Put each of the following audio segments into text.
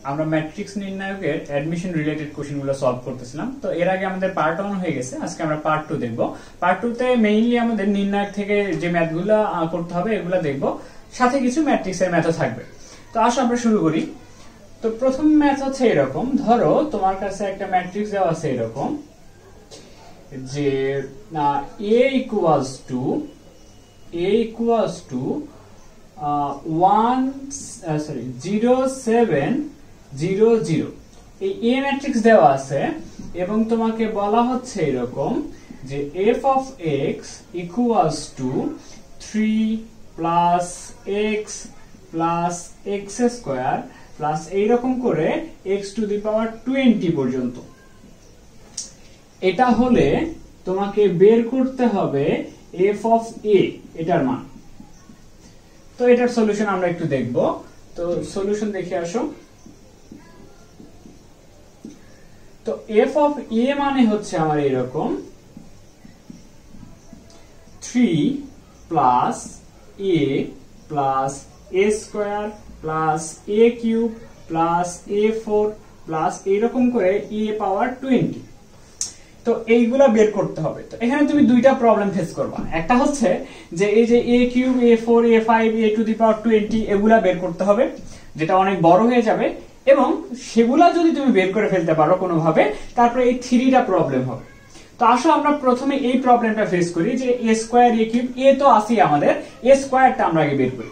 আমরা matrix নির্ণায়কের admission related কোশ্চেনগুলো solve করতেছিলাম। তো এর আগে আমাদের পার্ট 1 হয়ে গেছে, আজকে আমরা পার্ট 2 দেখব। পার্ট 2 তে মেইনলি আমাদের নির্ণায়ক থেকে যে ম্যাথগুলো করতে হবে এগুলো দেখব, সাথে কিছু ম্যাট্রিক্সের ম্যাথও থাকবে। তো আসো আমরা শুরু করি। তো প্রথম ম্যাথ হচ্ছে এরকম, ধরো তোমার কাছে একটা ম্যাট্রিক্স দেওয়া আছে এরকম যে a equals to 0 7 0 0 এই a ম্যাট্রিক্স দেওয়া আছে এবং তোমাকে বলা হচ্ছে এরকম যে f of x equals to 3 plus x plus x square plus এইরকম করে x to the power 20 পর্যন্ত। এটা হলে তোমাকে বের করতে হবে f of a এটার মান। তো এটার সলিউশন আমরা একটু দেখব। তো সলিউশন দেখে আসো। তো f of a মানে হচ্ছে আমার এরকম 3 plus a plus a square plus a cube plus a4 plus এইরকম করে a পাওয়ার 20। তো এইগুলা বের করতে হবে। তো এখানে তুমি দুইটা প্রবলেম ফেস করবা। একটা হচ্ছে যে এই যে a cube a4 a5 a to the power 20 এগুলা বের করতে হবে, যেটা অনেক বড় হয়ে যাবে, এবং সেগুলা যদি তুমি বের করে ফেলতে পারো কোনোভাবে, তারপরে এই 3টা প্রবলেম হবে। তো আসো আমরা প্রথমে এই প্রবলেমটা ফেস করি যে a square a cube, a তো আসি আমাদের, a স্কয়ারটা আমরা আগে বের করি।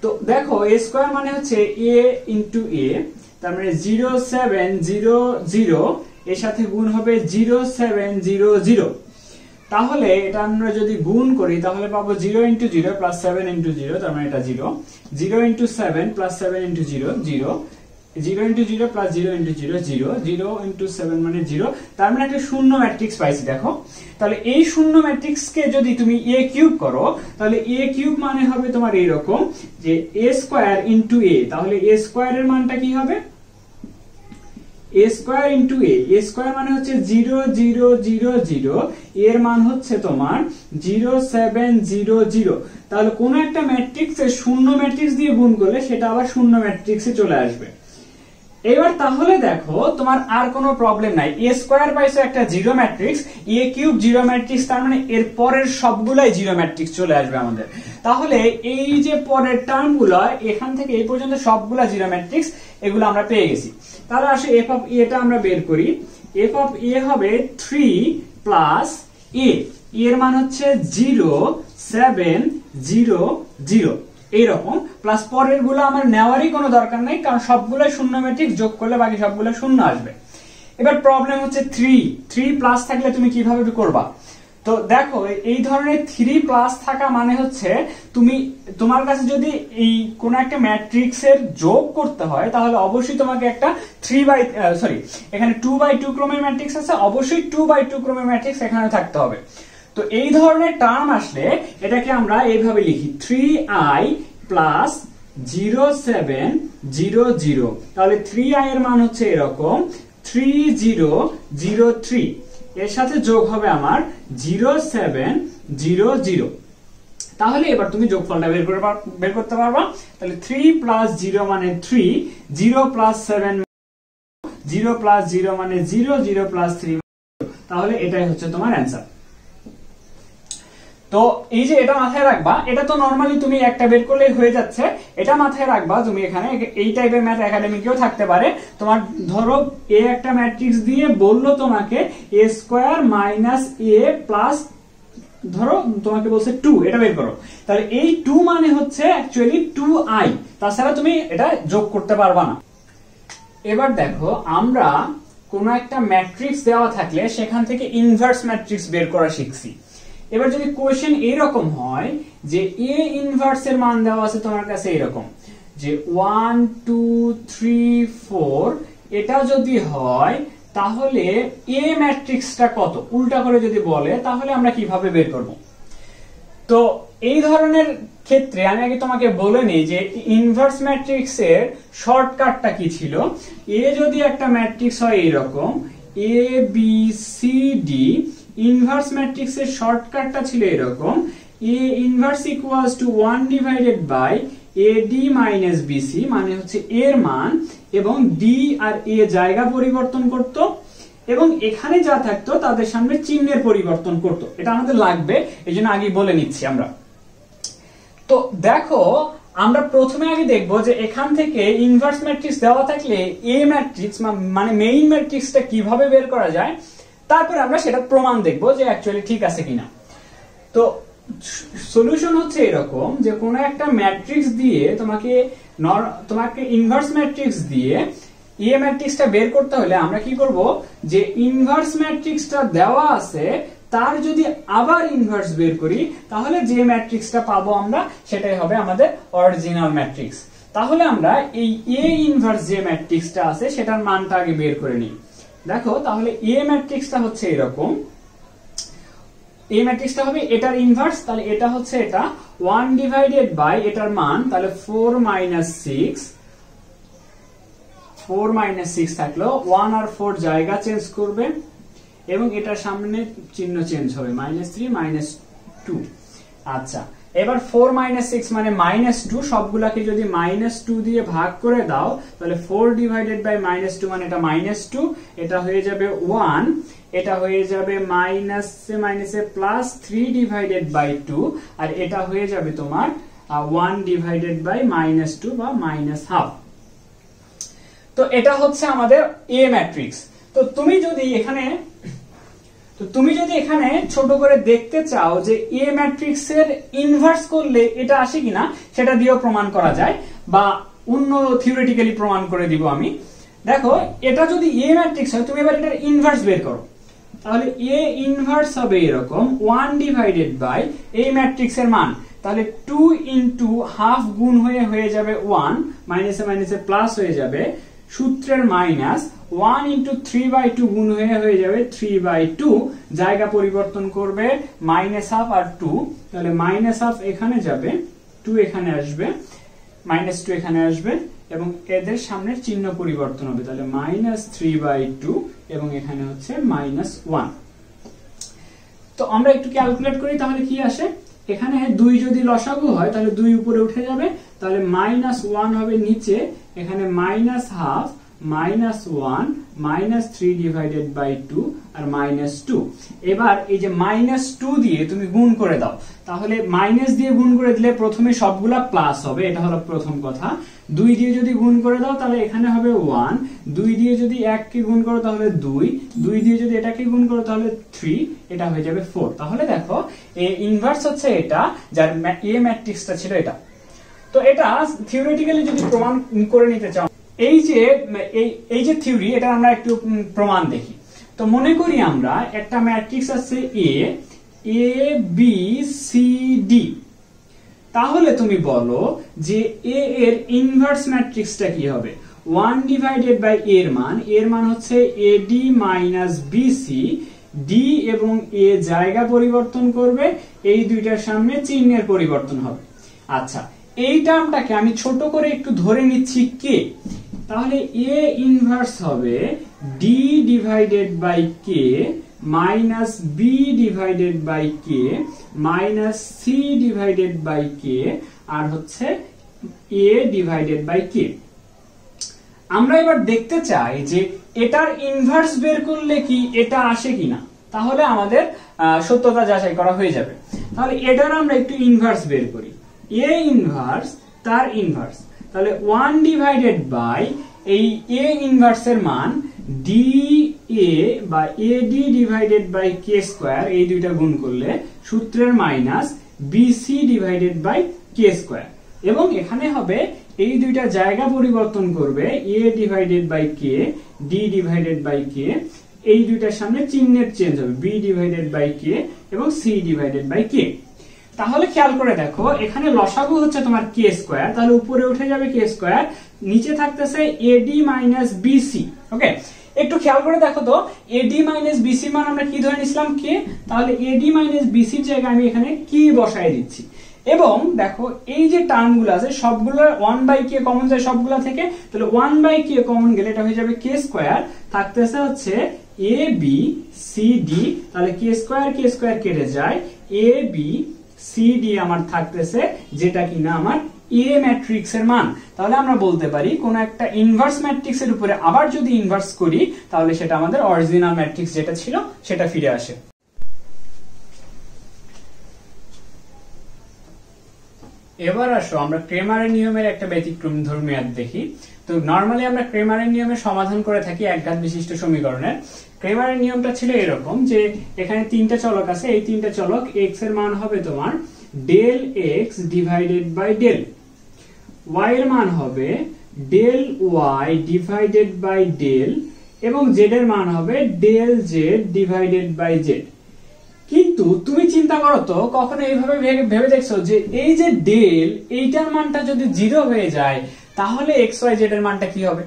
তো দেখো a স্কয়ার মানে হচ্ছে a ইনটু a, তার মানে 0 7 0 0 এর সাথে গুণ হবে 0 7 0 0। তাহলে এটা আমরা যদি গুণ করি তাহলে পাবো 0 ইনটু 0 প্লাস 7 ইনটু 0, তার মানে এটা 0 0 into 7 plus 7 into 0 0 0 into 0 plus 0 into 0 0 0 into 7 মানে 0, তার মানে একটা শূন্য ম্যাট্রিক্স পাইছি। দেখো তাহলে এই শূন্য ম্যাট্রিক্সকে যদি তুমি a কিউব করো তাহলে a কিউব মানে হবে তোমার এইরকম যে a স্কয়ার ইনটু a, তাহলে a স্কয়ারের মানটা কি হবে a square into a, a square মানে হচ্ছে 0 0 0 0, এর মান হচ্ছে তোমার 0 7 0 0। তাহলে কোন একটা ম্যাট্রিক্সে শূন্য ম্যাট্রিক্স দিয়ে গুণ করলে সেটা আবার শূন্য ম্যাট্রিক্সে চলে আসবে। এবার তাহলে দেখো তোমার আর কোনো প্রবলেম নাই, a স্কয়ার পাইছো একটা zero matrix, a cube zero matrix, তার মানে এর পরের সবগুলাই জিরো ম্যাট্রিক্স চলে আসবে আমাদের। তাহলে এই যে পরের টার্মগুলো এখান থেকে এই পর্যন্ত সবগুলা জিরো ম্যাট্রিক্স, এগুলো আমরা পেয়ে গেছি। তাহলে আসলে f অফ a টা আমরা বের করি। f অফ a হবে 3 প্লাস a, এর মান হচ্ছে 0 7 0 0 এইরকম, প্লাস পরের গুলো আমার নেওয়ারই কোনো দরকার নেই, কারণ সবগুলো শূন্য ম্যাট্রিক্স, যোগ করলে বাকি সবগুলো শূন্য আসবে। এবার প্রবলেম হচ্ছে 3 প্লাস থাকলে তুমি কিভাবে করবা। তো দেখো এই ধরনের 3 প্লাস থাকা মানে হচ্ছে তুমি তোমার কাছে যদি এই কোন একটা ম্যাট্রিক্সের যোগ করতে হয় তাহলে অবশ্যই তোমাকে একটা 2 বাই 2 ক্রমের ম্যাট্রিক্স আছে, অবশ্যই 2 বাই 2 ক্রমের ম্যাট্রিক্স এখানে থাকতে হবে। তো এই ধরনের টার্ম আসলে এটাকে আমরা এইভাবে লিখি 3i প্লাস 0 7 0 0, তাহলে 3i এর মান হচ্ছে এরকম 3 0 0 3, এর সাথে যোগ হবে আমার 0 7 0 0। তাহলে এবার তুমি যোগফলটা বের করতে পারবা। তাহলে 3 প্লাস 0 মানে 3, 0 প্লাস 7 0 প্লাস 0 মানে 0, 0 প্লাস 3, তাহলে এটাই হচ্ছে তোমার অ্যান্সার। তো এই যে এটা মাথায় রাখবা, এটা তো নরমালি তুমি একটা বের করলেই হয়ে যাচ্ছে, এটা মাথায় রাখবা তুমি। এখানে এই টাইপের ম্যাথ একাডেমিকেও থাকতে পারে। তোমার ধরো a একটা ম্যাট্রিক্স দিয়ে বললো তোমাকে a square minus a plus ধরো তোমাকে বলছে 2, এটা বের করো। তাহলে এই 2 মানে হচ্ছে অ্যাকচুয়ালি 2i, তাছাড়া তুমি এটা যোগ করতে পারবা না। এবার দেখো আমরা কোন একটা ম্যাট্রিক্স দেওয়া থাকলে সেখান থেকে ইনভার্স ম্যাট্রিক্স বের করা শিখছি। এবার যদি কোশ্চেন এরকম হয় যে a ইনভার্স এর মান দেওয়া আছে তোমার কাছে এরকম যে 1 2 3 4, এটা যদি হয় তাহলে a ম্যাট্রিক্সটা কত, উল্টা করে যদি বলে তাহলে আমরা কিভাবে বের করব। তো এই ধরনের ক্ষেত্রে আমি আগে তোমাকে বলে নিই যে ইনভার্স ম্যাট্রিক্স এর শর্টকাটটা কি ছিল। a যদি একটা ম্যাট্রিক্স হয় এরকম a b c d, inverse ম্যাট্রিক্সের শর্টকাটটা ছিল এরকম a inverse equals to 1 divided by ad minus bc মানে হচ্ছে এর মান, এবং ডি আর এ জায়গা পরিবর্তন করত, এবং এখানে যা থাকতো তাদের সামনে চিহ্নের পরিবর্তন করত। এটা আমাদের লাগবে, এই জন্য আগে বলে নিচ্ছি আমরা। তো দেখো আমরা প্রথমে আগে দেখবো যে এখান থেকে ইনভার্স ম্যাট্রিক্স দেওয়া থাকলে এ ম্যাট্রিক্স মানে মেইন ম্যাট্রিক্সটা কিভাবে বের করা যায়, তারপরে আমরা সেটা প্রমাণ দেখবো যে অ্যাকচুয়ালি ঠিক আছে কিনা। তো সলিউশন হচ্ছে এরকম যে কোনো একটা ম্যাট্রিক্স দিয়ে তোমাকে ইনভার্স ম্যাট্রিক্স দিয়ে এ ম্যাট্রিক্সটা বের করতে হলে আমরা কি করব, যে ইনভার্স ম্যাট্রিক্সটা দেওয়া আছে তার যদি আবার ইনভার্স বের করি তাহলে যে ম্যাট্রিক্সটা পাবো আমরা সেটাই হবে আমাদের অরিজিনাল ম্যাট্রিক্স। তাহলে আমরা এই এ ইনভার্স যে ম্যাট্রিক্সটা আছে সেটার মানটা আগে বের করে নিই। দেখো তাহলে এ ম্যাট্রিক্সটা হচ্ছে এরকম, এ ম্যাট্রিক্সটা হবে এটার ইনভার্স, তাহলে এটা হচ্ছে এটা 1 ডিভাইডেড বাই এটার মান, তাহলে 4 মাইনাস 6 থাকলো, 1 আর 4 জায়গা চেঞ্জ করবে এবং এটার সামনে চিহ্ন চেঞ্জ হবে, -3 -2। আচ্ছা, এবার 4 - 6 মানে -2, সবগুলাকে যদি -2 দিয়ে ভাগ করে দাও তাহলে 4 ডিভাইডেড বাই -2 মানে এটা -2, এটা হয়ে যাবে 1, এটা হয়ে যাবে +3 ডিভাইডেড বাই 2, আর এটা হয়ে যাবে তোমার 1 ডিভাইডেড বাই -2 বা -half। তো এটা হচ্ছে আমাদের এ ম্যাট্রিক্স। তো তুমি যদি এখানে ছোট করে দেখতে চাও যে এ ম্যাট্রিক্সের ইনভার্স করলে এটা আসে কিনা, সেটা দিয়েও প্রমাণ করা যায়, বা অন্য থিওরিটিক্যালি প্রমাণ করে দিব আমি। দেখো এটা যদি এ ম্যাট্রিক্স হয়, তুমি এবার এটার ইনভার্স বের করো, তাহলে এ ইনভার্স হবে এরকম 1 ডিভাইডেড বাই এই ম্যাট্রিক্সের মান, তাহলে 2 ইনটু হাফ গুণ হয়ে যাবে 1, মাইনাসে মাইনাসে প্লাস হয়ে যাবে, সূত্রের মাইনাস 1 ইনটু 3/2 গুণ হয়ে যাবে 3/2, জায়গা পরিবর্তন করবে -half আর 2, তাহলে -half এখানে যাবে, 2 এখানে আসবে, -2 এখানে আসবে, এবং এদের সামনের চিহ্ন পরিবর্তন হবে, তাহলে -3/2 এবং এখানে হচ্ছে -1। তো আমরা একটু ক্যালকুলেট করি, তাহলে কি আসে, এখানে 2 যদি লসাগু হয় তাহলে 2 উপরে উঠে যাবে, তাহলে -1 হবে নিচে, এখানে -half -1 -3 ডিভাইডেড বাই 2 আর -2। এবার এই যে -2 দিয়ে তুমি গুণ করে দাও, তাহলে মাইনাস দিয়ে গুণ করে দিলে প্রথমে সবগুলা প্লাস হবে, এটা হলো প্রথম কথা। 2 দিয়ে যদি গুণ করে দাও তাহলে এখানে হবে 1, 2 দিয়ে যদি 1 কে গুণ করো তাহলে 2, 2 দিয়ে যদি এটাকে গুণ করো তাহলে 3, এটা হয়ে যাবে 4। তাহলে দেখো এ ইনভার্স হচ্ছে এটা, যার এ ম্যাট্রিক্সটা ছিল এটা। তো এটা থিওরিটিক্যালি যদি প্রমাণ করে নিতে চাও, এই যে থিওরি, এটা আমরা একটু প্রমাণ দেখি। তো মনে করি আমরা একটা ম্যাট্রিক্স আছে এ বি সি ডি, তাহলে তুমি বলো যে এ এর ইনভার্স ম্যাট্রিক্সটা কি হবে, 1 ডিভাইডেড বাই এর মান হচ্ছে এডি মাইনাস বিসি, ডি এবং এ জায়গা পরিবর্তন করবে, এই দুইটার সামনে চিহ্নের পরিবর্তন হবে। আচ্ছা, এই টার্মটাকে আমি ছোট করে একটু ধরে নিচ্ছি কে, তাহলে এ ইনভার্স হবে D divided by K minus B divided by K minus C divided by K, আর হচ্ছে এ ডিভাইডেড বাই কে। আমরা এবার দেখতে চাই যে এটার ইনভার্স বের করলে কি এটা আসে কিনা, তাহলে আমাদের সত্যতা যাচাই করা হয়ে যাবে। তাহলে এটার আমরা একটু ইনভার্স বের করি, এ ইনভার্স তার ইনভার্স, তাহলে 1 ডিভাইডেড বাই এই এ ইনভার্সের মান ডি এ বা A D divided by K square, এই দুইটা গুণ করলে সূত্রের minus BC divided by K square, এবং এখানে হবে এই দুইটা জায়গা পরিবর্তন করবে, A divided by K D divided by K, এই দুইটার সামনে চিহ্নের চেঞ্জ হবে, বি ডিভাইডেড বাই কে এবং সি ডিভাইডেড বাই কে। তাহলে খেয়াল করে দেখো, এখানে লসাগু হচ্ছে তোমার কে স্কয়ার, তাহলে উপরে উঠে যাবে কে স্কয়ার, নিচে থাকতেছে এডি মাইনাস বিসি। ওকে, একটু খেয়াল করে দেখো তো, এডি মাইনাস বিসি মান আমরা কি ধরে নিছিলাম কে, তাহলে এডি মাইনাস বিসির জায়গায় আমি এখানে কি বসাই দিচ্ছি, এবং দেখো এই যে টার্মগুলো আছে সবগুলো 1/k কমন যায় সবগুলা থেকে, তাহলে 1/k কমন গেলে এটা হয়ে যাবে কে স্কয়ার, থাকতেছে হচ্ছে এ বি সি ডি, তাহলে কে স্কয়ার কেটে যায়, এ বি সি ডি আমার থাকতেছে যেটা কিনা আমার এ ম্যাট্রিক্সের মান। তাহলে আমরা বলতে পারি কোন একটা ইনভার্স ম্যাট্রিক্সের উপরে আবার যদি ইনভার্স করি তাহলে সেটা আমাদের অরিজিনাল ম্যাট্রিক্স যেটা ছিল সেটা ফিরে আসে। এবার আসো আমরা ক্রেমারের নিয়মের একটা ব্যতিক্রমধর্মী ম্যাথ দেখি। তো নরমালি আমরা ক্রেমারের নিয়মের সমাধান করে থাকি একঘাত বিশিষ্ট সমীকরণের। ক্রেমারের নিয়মটা ছিল এরকম যে এখানে তিনটা চলক আছে, এই তিনটা চলক x এর মান হবে তোমার del x divided by del, y এর মান হবে del y divided by del, এবং z এর মান হবে del z divided by z. কিন্তু তুমি চিন্তা করো তো কখনো এইভাবে ভেবে দেখছো যে এই যে ডেল এইটার মানটা যদি 0 হয়ে যায় তাহলে এক্স ওয়াই জেড এর মানটা কি হবে?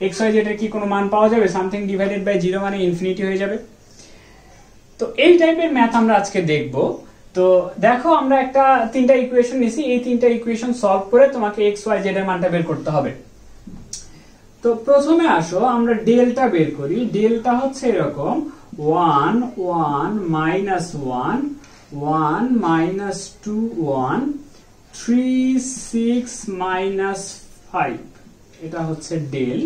এক্স ওয়াই জেড এর কি কোনো মান পাওয়া যাবে? সামথিং ডিভাইডেড বাই 0 মানে ইনফিনিটি হয়ে যাবে। তো এই টাইপের ম্যাথ আমরা আজকে দেখব। তো দেখো আমরা একটা তিনটা ইকুয়েশন নিছি, এই তিনটা ইকুয়েশন সলভ করে তোমাকে এক্স ওয়াই জেড এর মানটা বের করতে হবে। তো প্রথমে আসো আমরা ডেলটা বের করি। ডেলটা হচ্ছে এরকম 1 1 minus 1 1 minus 2 1 3 6 minus 5, এটা হচ্ছে ডেল।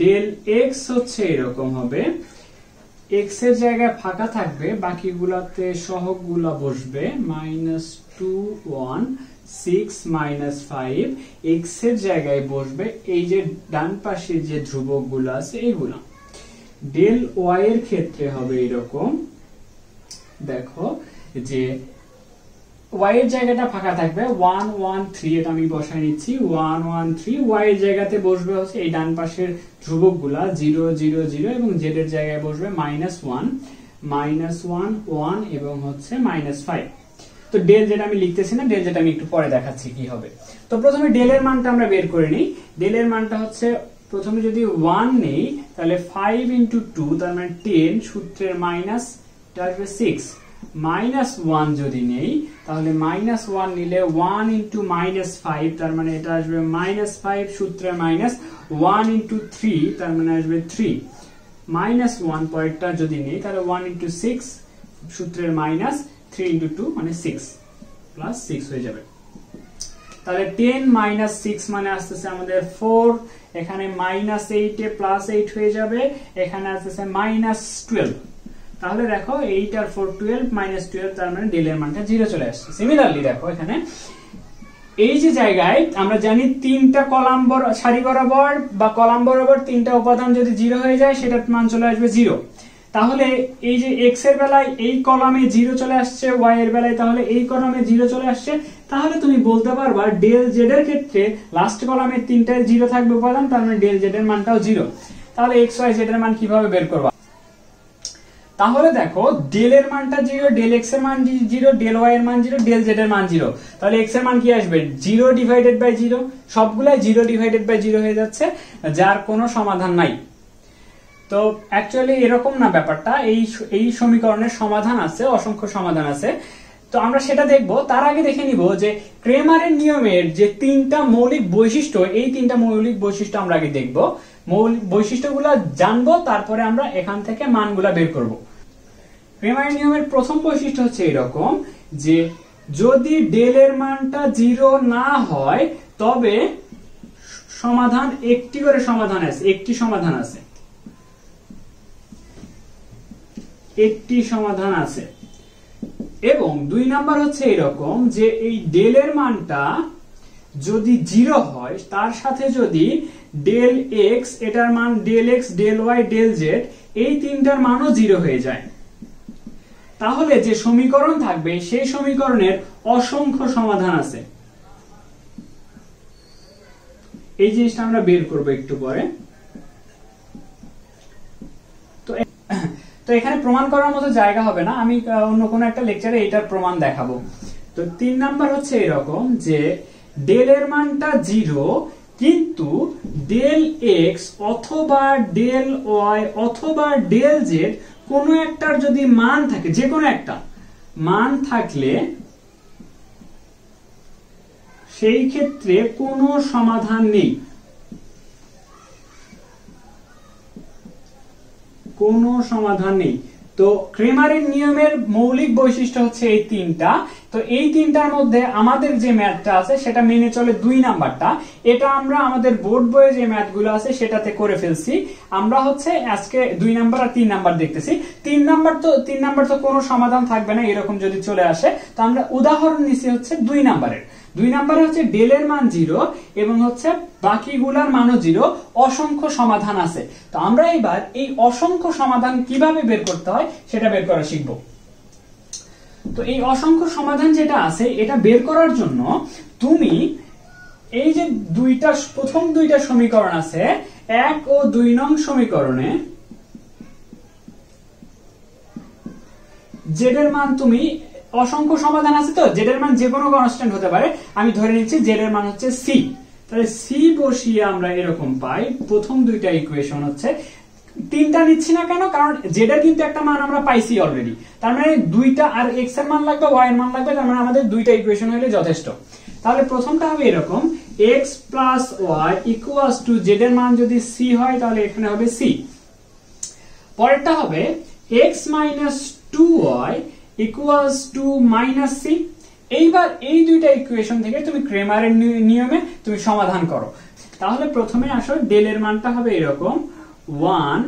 ডেল এক্স হচ্ছে এরকম হবে, এক্স এর জায়গায় ফাঁকা থাকবে, বাকিগুলাতে সহগগুলা বসবে, -2 1 6 minus 5, এক্স এর জায়গায় বসবে এই যে ডান পাশে যে ধ্রুবকগুলো আছে এগুলা। ডেল ওয়াই এর ক্ষেত্রে হবে এরকম, দেখো যে ওয়াই এর জায়গাটা ফাঁকা থাকবে 1 1 3, এটা আমি বসাই নিচ্ছি 1 1 3, ওয়াই এর জায়গাতে বসবে হচ্ছে এই ডান পাশের ধ্রুবকগুলা 0 0 0, এবং জেড এর জায়গায় বসবে -1 -1 1 এবং হচ্ছে -5। তো ডেল যেটা আমি লিখতেছি না, ডেল যেটা আমি একটু পরে দেখাচ্ছি কি হবে। তো প্রথমে ডেল এর মানটা আমরা বের করে নিই। ডেল এর মানটা হচ্ছে প্রথমে যদি 1 নেই তাহলে 5 into 2 তার মানে 10, সূত্রের মাইনাস আসবে 6, -1 যদি নেই তাহলে -1 নিলে 1 into -5 তার মানে এটা আসবে -5, সূত্রের মাইনাস 1 into 3 তার মানে আসবে 3, -1 পরেরটা যদি নেই তাহলে 1 into 6 সূত্রের মাইনাস 3 into 2 মানে 6 প্লাস 6 হয়ে যাবে। তাহলে 10 minus 6 মানে আসতেছে আমাদের 4, এখানে -8 এ +8 হয়ে যাবে, এখানে আসতেছে -12। তাহলে দেখো 8 আর 4 12, -12, তার মানে ডেল এর মানটা 0 চলে আসছে। সিমিলারলি দেখো এখানে এই যে জায়গায় আমরা জানি তিনটা কলাম সারি বরাবর বা কলাম বরাবর তিনটা উপাদান যদি 0 হয়ে যায় সেটার মান চলে আসবে 0। তাহলে এই যে x এর বেলায় এই কলামে 0 চলে আসছে, y এর বেলায় তাহলে এই কলামে 0 চলে আসছে, তাহলে তুমি বলতে পারবা ডেল জেড এর ক্ষেত্রে লাস্ট কলামে তিনটায় 0 থাকবে উপাদান, তার মানে ডেল জেড এর মানটাও 0। তাহলে x y z এর মান কিভাবে বের করবা? তাহলে দেখো ডেল এর মানটা 0, ডেল x এর মান 0, ডেল y এর মান 0, ডেল z এর মান 0। তাহলে x এর মান কি আসবে? 0 ডিভাইডেড বাই 0, সবগুলাই 0 ডিভাইডেড বাই 0 হয়ে যাচ্ছে, যার কোনো সমাধান নাই। তো অ্যাকচুয়ালি এরকম না ব্যাপারটা, এই সমীকরণের সমাধান আছে, অসংখ্য সমাধান আছে। তো আমরা সেটা দেখব। তার আগে দেখে নিব যে ক্রেমারের নিয়মের যে তিনটা মৌলিক বৈশিষ্ট্য, এই তিনটা মৌলিক বৈশিষ্ট্য আমরা আগে দেখব, মৌলিক বৈশিষ্ট্যগুলো জানবো, তারপরে আমরা এখান থেকে মানগুলা বের করব। ক্রেমারের নিয়মের প্রথম বৈশিষ্ট্য হচ্ছে এরকম যে যদি ডেল এর মানটা 0 না হয় তবে সমাধান একটি করে সমাধান আছে, একটি সমাধান আছে, একটি সমাধান আছে। এবং 2 নাম্বার হচ্ছে এরকম যে এই ডেল এর মানটা যদি 0 হয় তার সাথে যদি ডেল এক্স, এটার মান del x, del y, del z, এই তিনটার মানও 0 হয়ে যায়, তাহলে যে সমীকরণ থাকবে সেই সমীকরণের অসংখ্য সমাধান আছে। এই জিনিসটা আমরা বের করব একটু পরে। তো এখানে প্রমাণ করার মতো জায়গা হবে না, আমি অন্য কোনো একটা লেকচারে এটার প্রমাণ দেখাবো। তো 3 নাম্বার হচ্ছে এরকম যে ডেল এর মানটা 0, কিন্তু ডেল এক্স অথবা ডেল ওয়াই অথবা ডেল জেড কোনো একটার যদি মান থাকে, যে কোনো একটা মান থাকলে সেই ক্ষেত্রে কোনো সমাধান নেই, কোনো সমাধান নেই। তো ক্রেমারের নিয়মের মৌলিক বৈশিষ্ট্য হচ্ছে এই তিনটা। তো তো এই তিনটার মধ্যে আমাদের যে ম্যাথটা আছে সেটা মেনে চলে 2 নাম্বারটা। এটা আমরা আমাদের বোর্ড বইয়ে যে ম্যাথগুলো আছে সেটাতে করে ফেলছি। আমরা হচ্ছে আজকে 2 নাম্বার আর 3 নাম্বার দেখতেছি। 3 নাম্বার তো কোনো সমাধান থাকবে না এরকম যদি চলে আসে। তো আমরা উদাহরণ নিছি হচ্ছে 2 নাম্বারের। 2 নাম্বারে হচ্ছে ডেল এর মান 0 এবং হচ্ছে বাকিগুলোর মানও 0, অসংখ্য সমাধান আছে। তো আমরা এবার এই অসংখ্য সমাধান কিভাবে বের করতে হয় সেটা বের করা শিখব। তো এই অসংখ্য সমাধান যেটা আছে এটা বের করার জন্য তুমি এই যে প্রথম দুইটা সমীকরণ আছে 1 ও 2 নং সমীকরণে জেড এর মান তুমি অসংখ্য সমাধান আছে তো জেড এর মান যে কোনো কনস্ট্যান্ট হতে পারে। আমি ধরে নিচ্ছি জেড এর মান হচ্ছে সি। তাহলে সি বসিয়ে আমরা এরকম পাই প্রথম দুইটা ইকুয়েশন হচ্ছে। তিনটা নিচ্ছি না কেন, কারণ জেড এর কিন্তু একটা মান আমরা পাইছি অলরেডি। তার মানে দুইটা আর এক্স এর মান লাগবে, ওয়াই এর মান লাগবে, তার মানে আমাদের দুইটা ইকুয়েশন হলে যথেষ্ট। তাহলে প্রথমটা হবে এরকম x plus y equals to z এর মান যদি সি হয় তাহলে এখানে হবে সি। পরেরটা হবে x minus 2y equals to minus c. এইবার এই দুইটা ইকুয়েশন থেকে তুমি ক্রেমারের নিয়মে তুমি সমাধান করো। তাহলে প্রথমে আসো ডেল এর মানটা হবে এরকম 1,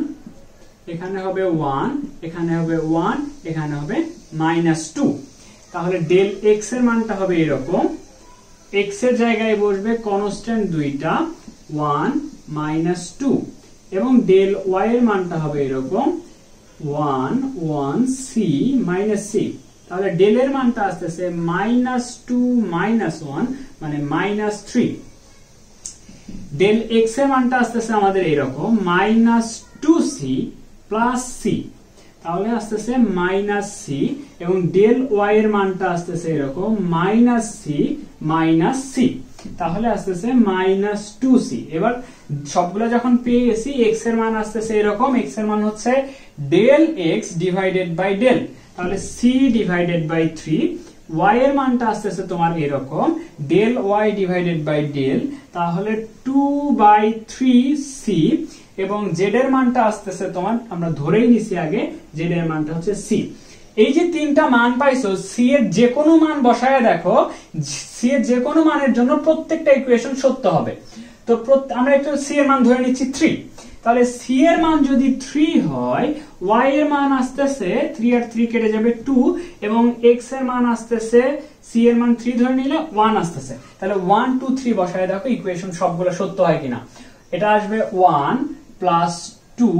এখানে হবে 1, এখানে হবে 1, এখানে হবে -2। তাহলে ডেল x এর মানটা হবে এরকম, x এর জায়গায় বসবে কনস্ট্যান্ট দুইটা 1 -2 এবং ডেল y এর মানটা হবে এরকম 1 1 c - c। তাহলে ডেল এর মানটা আসতেছে -2 -1 মানে -3। ডেল x এর মানটা আসতেছে আমাদের এরকম -2c + c, তাহলে আসতেছে -c এবং ডেল y এর মানটা আসতেছে এরকম -c - c, তাহলে আসতেছে -2c। এবার সবগুলো যখন পেয়ে গেছি x এর মান আসতেছে এরকম, x এর মান হচ্ছে del x divided by del, তাহলে c ডিভাইডেড বাই 3। y এর মানটা আসতেছে তোমার এরকম del y divided by del, তাহলে 2/3c এবং z এর মানটা আসতেছে তোমার, আমরা ধরেই নিছি আগে z এর মানটা হচ্ছে c। এই যে তিনটা মান পাইছো, c এর যে কোনো মান বসায় দেখো, c এর যে কোনো মানের জন্য প্রত্যেকটা ইকুয়েশন সত্য হবে। তো আমরা একটু c এর মান ধরে নিচ্ছি 3। তাহলে c এর মান যদি 3 হয়, y এর মান আসতেছে 3 আর 3 কেটে যাবে 2 এবং x এর মান আসতেছে c এর মান 3 ধরে নিলে 1 আসতেছে। তাহলে 1 2 3 বসায় দেখো ইকুয়েশন সবগুলো সত্য হয় কিনা। এটা আসবে 1 + 2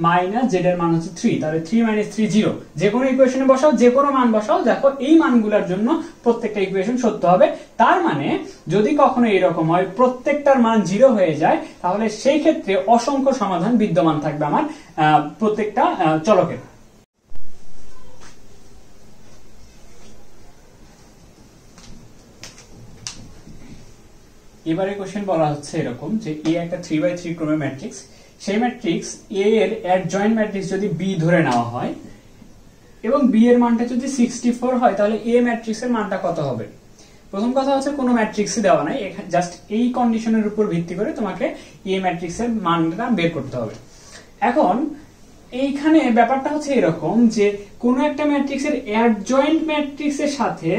মাইনাস z এর মান হচ্ছে 3, তাহলে 3 - 3 0। যে কোনো ইকুয়েশনে বসাও, যে কোনো মান বসাও, দেখো এই মানগুলোর জন্য প্রত্যেকটা ইকুয়েশন সত্য হবে। তার মানে যদি কখনো এরকম হয় প্রত্যেকটার মান 0 হয়ে যায়, তাহলে সেই ক্ষেত্রে অসংখ্য সমাধান বিদ্যমান থাকবে আমার প্রত্যেকটা চলকের। এবারে কোশ্চেন বলা হচ্ছে এরকম যে a একটা 3/3 ক্রমের ম্যাট্রিক্স, সেই ম্যাট্রিক্স a এর অ্যাডজয়েন্ট ম্যাট্রিক্স যদি b ধরে নেওয়া হয় এবং b এর মানটা যদি 64 হয়, তাহলে a ম্যাট্রিক্সের মানটা কত হবে? প্রথম কথা হচ্ছে কোনো ম্যাট্রিক্সই দেওয়া নাই, জাস্ট এই কন্ডিশনের উপর ভিত্তি করে তোমাকে a ম্যাট্রিক্সের মানটা বের করতে হবে। এখন এইখানে ব্যাপারটা হচ্ছে এরকম যে কোনো একটা ম্যাট্রিক্সের অ্যাডজয়েন্ট ম্যাট্রিক্সের সাথে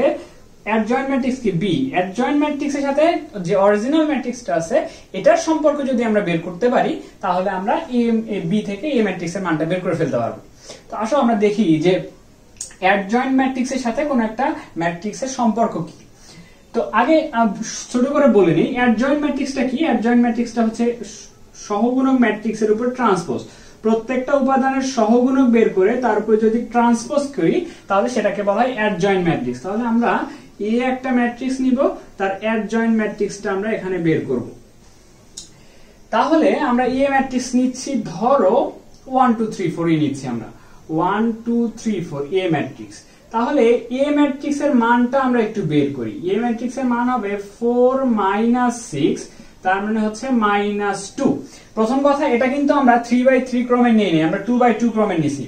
অ্যাডজয়েন্ট ম্যাট্রিক্স কি b, অ্যাডজয়েন্ট ম্যাট্রিক্সের সাথে যে অরিজিনাল ম্যাট্রিক্সটা আছে এটার সম্পর্ক যদি আমরা বের করতে পারি, তাহলে আমরা b থেকে a ম্যাট্রিক্সের মানটা বের করে ফেলতে পারবো। তো আসো আমরা দেখি যে অ্যাডজয়েন্ট ম্যাট্রিক্সের সাথে কোন একটা ম্যাট্রিক্সের সম্পর্ক কি। তো আগে ছোট করে বলে নিই অ্যাডজয়েন্ট ম্যাট্রিক্সটা কি। অ্যাডজয়েন্ট ম্যাট্রিক্সটা হচ্ছে সহগুণক ম্যাট্রিক্সের উপর ট্রান্সপোজ। প্রত্যেকটা উপাদানের সহগুণক বের করে তার উপর যদি ট্রান্সপোজ করি তাহলে সেটাকে বলা হয় অ্যাডজয়েন্ট ম্যাট্রিক্স। তাহলে আমরা a একটা ম্যাট্রিক্স নিব, তার অ্যাডজয়েন্ট ম্যাট্রিক্সটা আমরা এখানে বের করব। তাহলে আমরা a ম্যাট্রিক্স নিচ্ছি, ধরো 1 2 3 4 নিচ্ছি আমরা 1 2 3 4 a ম্যাট্রিক্স। তাহলে a ম্যাট্রিক্সের মানটা আমরা একটু বের করি। a ম্যাট্রিক্সের মান হবে 4 - 6, তার মানে হচ্ছে -2। প্রথম কথা, এটা কিন্তু আমরা 3/3 ক্রমে নিয়ে নিই, আমরা 2/2 ক্রমে নিছি।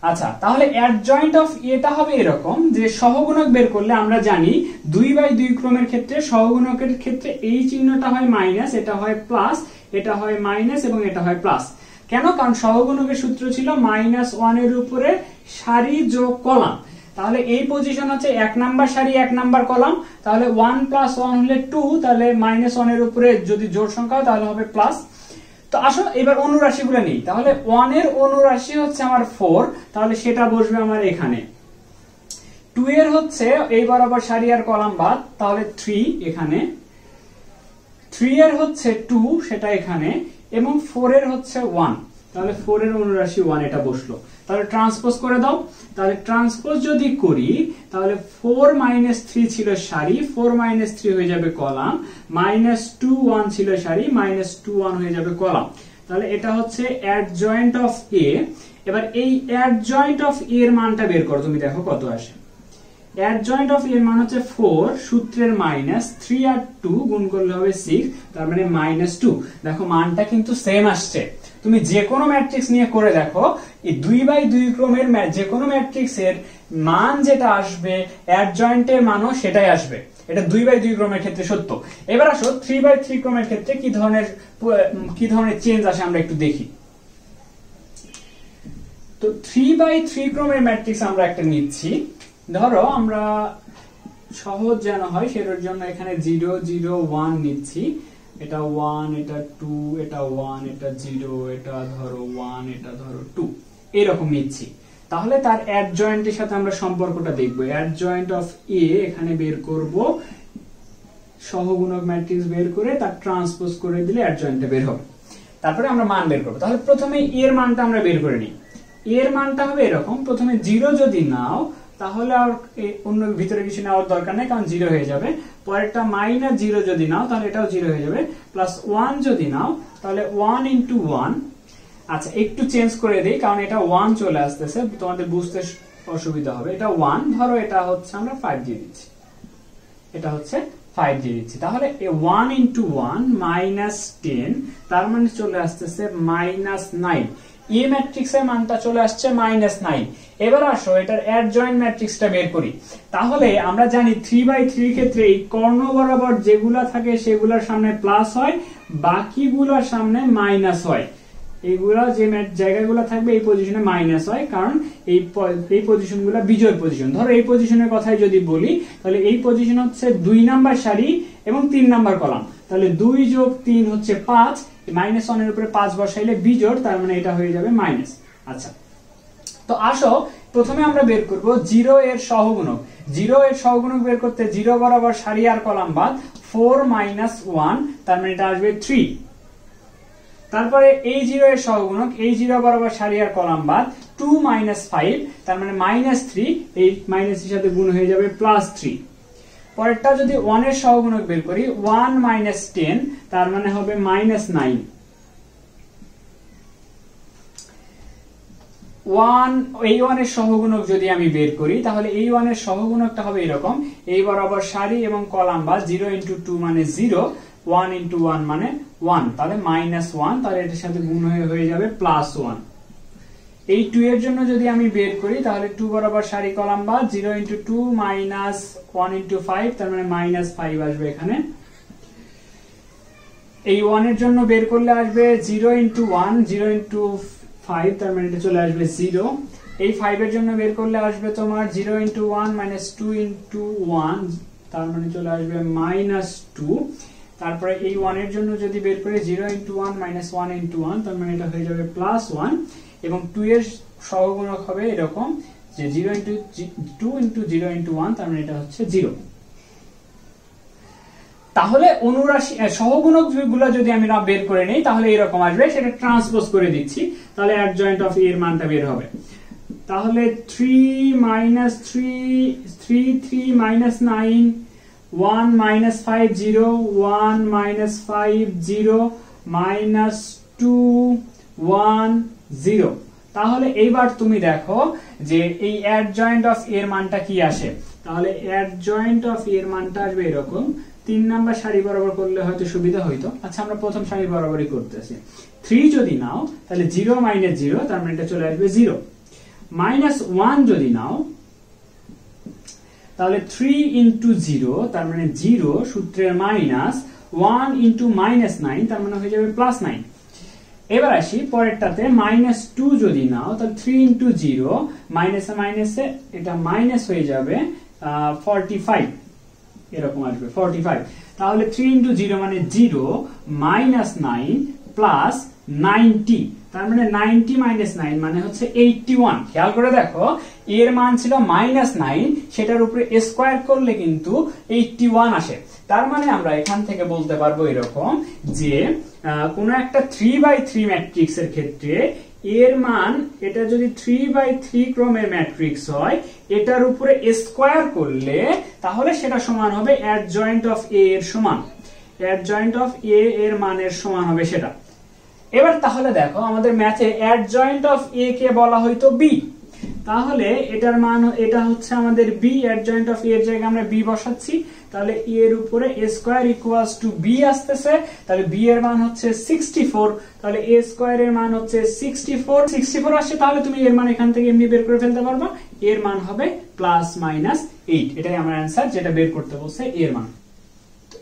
আচ্ছা, তাহলে অ্যাডজয়েন্ট অফ এটা হবে এরকম যে সহগুণক বের করলে আমরা জানি 2/2 ক্রমের ক্ষেত্রে সহগুণকের ক্ষেত্রে এই চিহ্নটা হয় মাইনাস, এটা হয় প্লাস, এটা হয় মাইনাস এবং এটা হয় প্লাস। কেন? কারণ সহগুণকের সূত্র ছিল -1 এর উপরে সারি যোগ কলাম। তাহলে এই পজিশন হচ্ছে 1 নাম্বার সারি 1 নাম্বার কলাম, তাহলে 1 + 1 হলে 2, তাহলে -1 এর উপরে যদি জোড় সংখ্যা হয় তাহলে হবে প্লাস। তো আসো এবার অনুরাশিগুলো নেই। তাহলে 1 এর অনুরাশি হচ্ছে আমার 4, তাহলে সেটা বসবে আমার এখানে। 2 এর হচ্ছে এই বরাবর সারি আর কলাম বাদ, তাহলে 3 এখানে। 3 এর হচ্ছে 2, সেটা এখানে, এবং 4 এর হচ্ছে 1, তাহলে 4 এর অনুরাশি 1 এটা বসলো। তাহলে ট্রান্সপোজ করে দাও। তাহলে ট্রান্সপোজ যদি করি তাহলে 4 - 3 ছিল সারি, 4 - 3 হয়ে যাবে কলাম, -2 1 ছিল সারি, -2 1 হয়ে যাবে কলাম। তাহলে এটা হচ্ছে অ্যাডজয়েন্ট অফ এ। এবার এই অ্যাডজয়েন্ট অফ এ এর মানটা বের করো, তুমি দেখো কত আসে। অ্যাডজয়েন্ট অফ এর মান হচ্ছে 4, সূত্রের -3 আর 2 গুণ করলে হবে 6, তার মানে -2। দেখো মানটা কিন্তু সেম আসছে। তুমি যে কোনো ম্যাট্রিক্স নিয়ে করে দেখো, এই 2/2 ক্রমের যে কোনো ম্যাট্রিক্সের মান যেটা আসবে অ্যাডজয়েন্টের মানও সেটাই আসবে। এটা 2/2 ক্রমের ক্ষেত্রে সত্য। এবার আসো 3/3 ক্রমের ক্ষেত্রে কি ধরনের চেঞ্জ আসে আমরা একটু দেখি। তো 3/3 ক্রমের ম্যাট্রিক্স আমরা একটা নিচ্ছি। ধরো আমরা সহজ যেন হয় সেটার জন্য এখানে 0 0 1 নিচ্ছি। এটা 1, এটা 2, এটা 1, এটা 0, এটা ধরো 1, এটা ধরো 2, এরকম নিচ্ছি। তাহলে তার অ্যাডজয়েন্টের সাথে আমরা সম্পর্কটা দেখব। অ্যাডজয়েন্ট অফ এ এখানে বের করব, সহগুণক ম্যাট্রিক্স বের করে তার ট্রান্সপোজ করে দিলে অ্যাডজয়েন্টটা বের হবে। তারপরে আমরা মান বের করব। তাহলে প্রথমে এর মানটা আমরা বের করে নিই। এর মানটা হবে এরকম, প্রথমে 0 যদি নাও তাহলে আর অন্য ভিতরে কিছু নেওয়ার দরকার নেই, কারণ 0 হয়ে যাবে। পরেরটা -0 যদি নাও তাহলে এটাও 0 হয়ে যাবে, +1 যদি নাও তাহলে 1 × 1। আচ্ছা একটু চেঞ্জ করে দিই, কারণ এটা 1 চলে আসতেছে, তোমাদের বুঝতে অসুবিধা হবে। এটা 1, ধরো এটা হচ্ছে আমরা 5 দিয়ে দিচ্ছি, এটা হচ্ছে 5 দিয়ে দিচ্ছি। তাহলে 1 × 1 -10, তার মানে চলে আসতেছে -9। এ ম্যাট্রিক্সের মানটা চলে আসছে -9। এবার আসো এটার অ্যাডজয়েন্ট ম্যাট্রিক্সটা বের করি। তাহলে আমরা জানি 3/3 ক্ষেত্রে এই কর্ণ বরাবর যেগুলা থাকে সেগুলোর সামনে প্লাস হয়, বাকিগুলোর সামনে মাইনাস হয়। এইগুলা যে জায়গাগুলো থাকবে এই পজিশনে মাইনাস হয়, কারণ এই পজিশনগুলো বিজোড় পজিশন। ধরো এই পজিশনের কথাই যদি বলি তাহলে এই পজিশন হচ্ছে 2 নাম্বার সারি এবং 3 নাম্বার কলাম। তাহলে 2 + 3 হচ্ছে 5, -1 এর উপরে 5 বসাইলে বিজোড়, তার মানে এটা হয়ে যাবে মাইনাস। আচ্ছা তো আসো প্রথমে আমরা বের করব 0 এর সহগুণক। 0 এর সহগুণক বের করতে 0 বরাবর সারি আর কলাম বাদ, 4 - 1, তার মানে এটা আসবে 3। তারপরে এই 0 এর সহগুণক, এই 0 বরাবর সারি আর কলাম বাদ, 2 - 5, তার মানে -3, এই মাইনাস এর সাথে গুণ হয়ে যাবে +3। পরেরটা যদি 1 এর সহগুণক বের করি, 1 - 10, তার মানে হবে -9। 1 এর সহগুণক যদি আমি বের করি তাহলে এই 1 এর সহগুণকটা হবে এরকম, এই বরাবর সারি এবং কলাম বাদ, 0 × 2 মানে 0, 1 × 1 মানে 1, তাহলে -1, তাহলে এটার সাথে গুণ হয়ে যাবে +1। এই 2 এর জন্য যদি আমি বের করি তাহলে 2 বরাবর সারি কলাম বাদ, 0 × 2 -1 × 5, তার মানে -5 আসবে এখানে। এই 1 এর জন্য বের করলে আসবে 0 × 1, 0 × 5, তার মানে এটা চলে আসবে 0। এই 5 এর জন্য বের করলে আসবে তোমার 0 × 1 - 2 × 1, তার মানে চলে আসবে -2। তারপরে এই 1 এর জন্য যদি বের করি 0 × 1 - 1 × 1, তার মানে এটা হয়ে যাবে +1। এবং 2 এর সহগুণক হবে এরকম যে 0 × 2 × 0 × 1, তার মানে এটা হচ্ছে 0। তাহলে অনুরাশি সহগুণক গুলো যদি আমি না বের করে নেই তাহলে এরকম আসবে, সেটা ট্রান্সপোজ করে দিচ্ছি, তাহলে অ্যাডজয়েন্ট অফ এর মানটা বের হবে। তাহলে 3 - 3 -9, 1 - 5 0, 1 - 5 0, -2 1 0। তাহলে এইবার তুমি দেখো যে এই অ্যাডজয়েন্ট অফ এর মানটা কি আসে। তাহলে অ্যাডজয়েন্ট অফ এর মানটা আসবে এরকম, 3 নাম্বার সারি বরাবর করলে হয়তো সুবিধা হইতো। আচ্ছা আমরা প্রথম সারি বরাবরই করতেছি। 3 যদি নাও তাহলে 0 - 0, তার মানে এটা চলে আসবে 0। -1 যদি নাও তাহলে 3 × 0, তার মানে 0, সূত্রের মাইনাস, 1 × -9, তার মানে হয়ে যাবে +9। এবার আসি পরেরটাতে -2 যদি নাও তাহলে 3 ইন্টু 0 মাইনাসে মাইনাসে এটা মাইনাস হয়ে যাবে 45 এরকম আসবে 45। তাহলে 3 ইন্টু 0 মানে 0 -9 প্লাস 90, তার মানে 90 মাইনাস 9 মানে হচ্ছে 81। খেয়াল করে দেখো এর মান ছিল -9, সেটার উপরে স্কয়ার করলে কিন্তু 81 আসে। তার মানে আমরা এখান থেকে বলতে পারবো এরকম যে কোন একটা 3/3 ম্যাট্রিক্স এর ক্ষেত্রে এর মান, এটা যদি 3/3 ক্রমের ম্যাট্রিক্স হয়, এটার উপরে স্কয়ার করলে তাহলে সেটা সমান হবে অ্যাডজয়েন্ট অফ এ এর সমান, অ্যাডজয়েন্ট অফ এ এর মানের সমান হবে সেটা। এবার তাহলে দেখো আমাদের ম্যাথে অ্যাডজয়েন্ট অফ এ কে বলা হয়তো বি, তাহলে এটার মান এটা হচ্ছে আমাদের বি, অ্যাডজয়েন্ট অফ এ এর জায়গায় আমরা বি বসাচ্ছি, তাহলে এ এর উপরে a square equals to b আসতেছে, তাহলে বি এর মান হচ্ছে 64, তাহলে a স্কয়ার এর মান হচ্ছে 64 আসছে, তাহলে তুমি এর মান এখান থেকে এমনি বের করে ফেলতে পারবা, এর মান হবে +-8। এটাই আমার অ্যানসার যেটা বের করতে বলছে এর মান।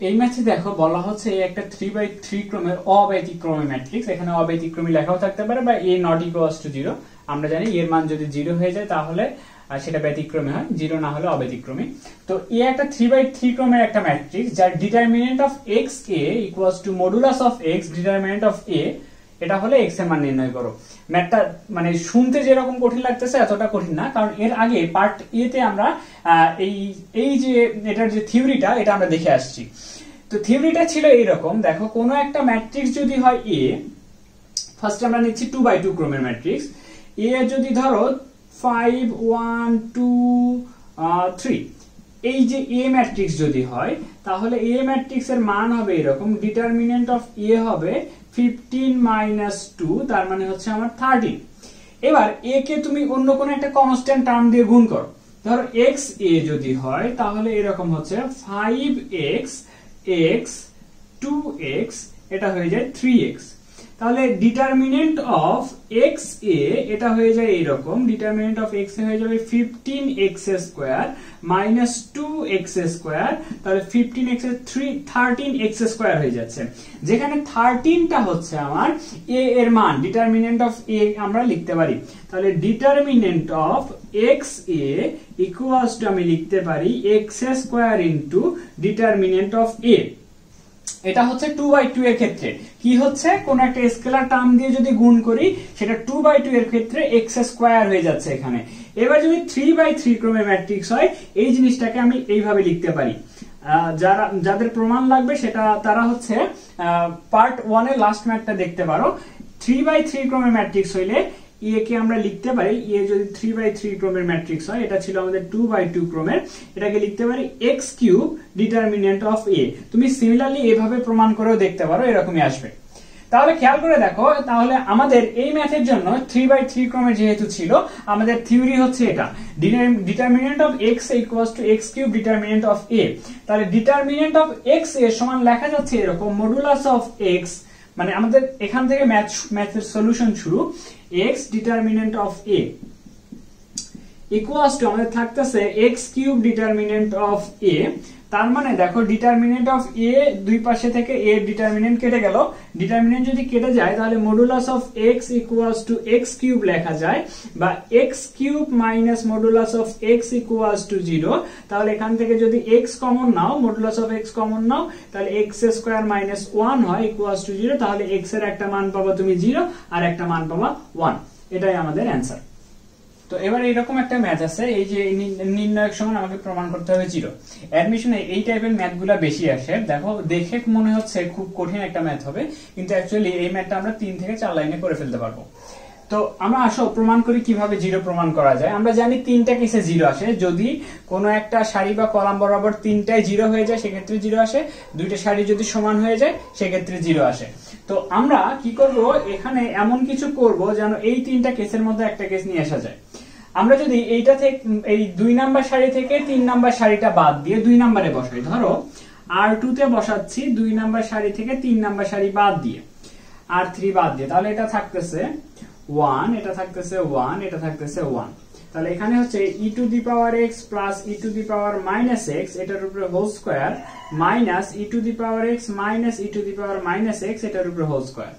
এই ম্যাথে দেখো বলা হচ্ছে এই একটা 3/3 ক্রমের অব্যতিক্রমী ম্যাট্রিক্স, এখানে অব্যতিক্রমী লেখাও থাকতে পারে বা a নট ইকুয়ালস টু 0। আমরা জানি এর মান যদি 0 হয়ে যায় তাহলে সেটা ব্যতিক্রমী হয়, 0 না হলে অব্যতিক্রমী। তো এ একটা 3/3 ক্রমের একটা ম্যাট্রিক্স যার determinant of x a equals to modulus of x determinant of a, এটা হলে x এর মান নির্ণয় করো। ম্যাথটা মানে শুনতে যেরকম কঠিন লাগতেছে এতটা কঠিন না, কারণ এর আগে পার্ট এ তে আমরা এই যে এটার যে থিওরিটা এটা আমরা দেখে আসছি। তো থিওরিটা ছিল এইরকম, দেখো কোনো একটা ম্যাট্রিক্স যদি হয় a, ফার্স্ট আমরা নিচ্ছি 2/2 ক্রমের ম্যাট্রিক্স, a যদি ধরো 5 1 2 3, এই যে a ম্যাট্রিক্স যদি হয় তাহলে a ম্যাট্রিক্স এর মান হবে এরকম, ডিটারমিনেন্ট অফ a হবে 15 - 2, তার মানে হচ্ছে আমার 13। এবার a কে তুমি অন্য কোন একটা কনস্ট্যান্ট টার্ম দিয়ে গুণ করো, ধরো x a যদি হয় তাহলে এরকম হচ্ছে 5x x 2x, এটা হয়ে যায় 3x। তাহলে ডিটারমিনেন্ট অফ x a এটা হয়ে যায় এইরকম, ডিটারমিনেন্ট অফ x a হয়ে যাবে 15x square minus 2x square, তাহলে 15x এর 13x স্কয়ার হয়ে যাচ্ছে, যেখানে 13টা হচ্ছে আমার a এর মান, ডিটারমিনেন্ট অফ a আমরা লিখতে পারি। তাহলে determinant of x a equals to আমি লিখতে পারি x square into determinant of a। এটা হচ্ছে 2/2 এর ক্ষেত্রে কি হচ্ছে, কোন একটা স্কেলার টার্ম দিয়ে যদি গুণ করি সেটা 2/2 এর ক্ষেত্রে x স্কয়ার হয়ে যাচ্ছে এখানে। এবার যদি 3/3 ক্রমের ম্যাট্রিক্স হয় এই জিনিসটাকে আমি এইভাবে লিখতে পারি। যাদের প্রমাণ লাগবে সেটা তারা হচ্ছে পার্ট 1 এর লাস্ট ম্যাথটা দেখতে পারো। 3/3 ক্রমের ম্যাট্রিক্স হইলে a কে আমরা লিখতে পারি, a যদি 3/3 ক্রমের ম্যাট্রিক্স হয়, এটা ছিল আমাদের 2/2 ক্রমের, এটাকে লিখতে পারি x³ ডিটারমিনেন্ট অফ a। তুমি সিমিলারলি এভাবে প্রমাণ করেও দেখতে পারো, এরকমই আসবে। তাহলে খেয়াল করে দেখো, তাহলে আমাদের এই ম্যাথের জন্য 3/3 ক্রমের যেহেতু ছিল, আমাদের থিওরি হচ্ছে এটা, determinant of x equals to x³ determinant of a। তাহলে ডিটারমিনেন্ট অফ x এর সমান লেখা যাচ্ছে এরকম, মডুলাস অফ x, মানে আমাদের এখান থেকে ম্যাথের সলিউশন শুরু, x determinant of a equals to আমাদের থাকতেছে x³ ডিটারমিনেন্ট অফ a। তার মানে দেখো ডিটারমিনেন্ট অফ a দুই পাশে থেকে a এর ডিটারমিনেন্ট কেটে গেল, ডিটারমিনেন্ট যদি কেটে যায় তাহলে modulus of x equals to x³ লেখা যায়, বা x³ minus modulus of x equals to 0। তাহলে এখান থেকে যদি x কমন নাও, মডুলাস অফ x কমন নাও, তাহলে x স্কয়ার মাইনাস 1 হয় ইকুয়ালস টু 0। তাহলে x এর একটা মান পাবা তুমি 0 আর একটা মান পাবা 1, এটাই আমাদের অ্যানসার। তো এবার এরকম একটা ম্যাথ আছে, এই যে নির্ণয়ের সময় আমাকে প্রমাণ করতে হবে 0। অ্যাডমিশনে এই টাইপের ম্যাথগুলো বেশি আসে, দেখো দেখে মনে হচ্ছে খুব কঠিন একটা ম্যাথ হবে, কিন্তু অ্যাকচুয়ালি এই ম্যাথটা আমরা 3 থেকে 4 লাইনে করে ফেলতে পারবো। তো আমরা আসো প্রমাণ করি কিভাবে 0 প্রমাণ করা যায়। আমরা জানি 3টা কেসে 0 আসে, যদি কোনো একটা সারি বা কলাম বরাবর 3টাই 0 হয়ে যায় সেক্ষেত্রে 0 আসে, দুইটা সারি যদি সমান হয়ে যায় সেক্ষেত্রে 0 আসে। তো আমরা কি করব, এখানে এমন কিছু করব যেন এই 3টা কেসের মধ্যে একটা কেস নিয়ে আসা যায়। আমরা যদি এইটা থেকে এই 2 নাম্বার সারি থেকে 3 নাম্বার সারিটা বাদ দিয়ে 2 নাম্বারে বসাই, ধরো R2 তে বসাচ্ছি 2 নাম্বার সারি থেকে 3 নাম্বার সারি বাদ দিয়ে, R3 বাদ দিয়ে, তাহলে এটা থাকতেছে 1, এটা থাকতেছে 1, এটা থাকতেছে 1। তাহলে এখানে হচ্ছে e to the power x plus e to the power minus x এটার উপরে whole square minus e to the power x minus e to the power minus x এটার উপরে হোল স্কয়ার।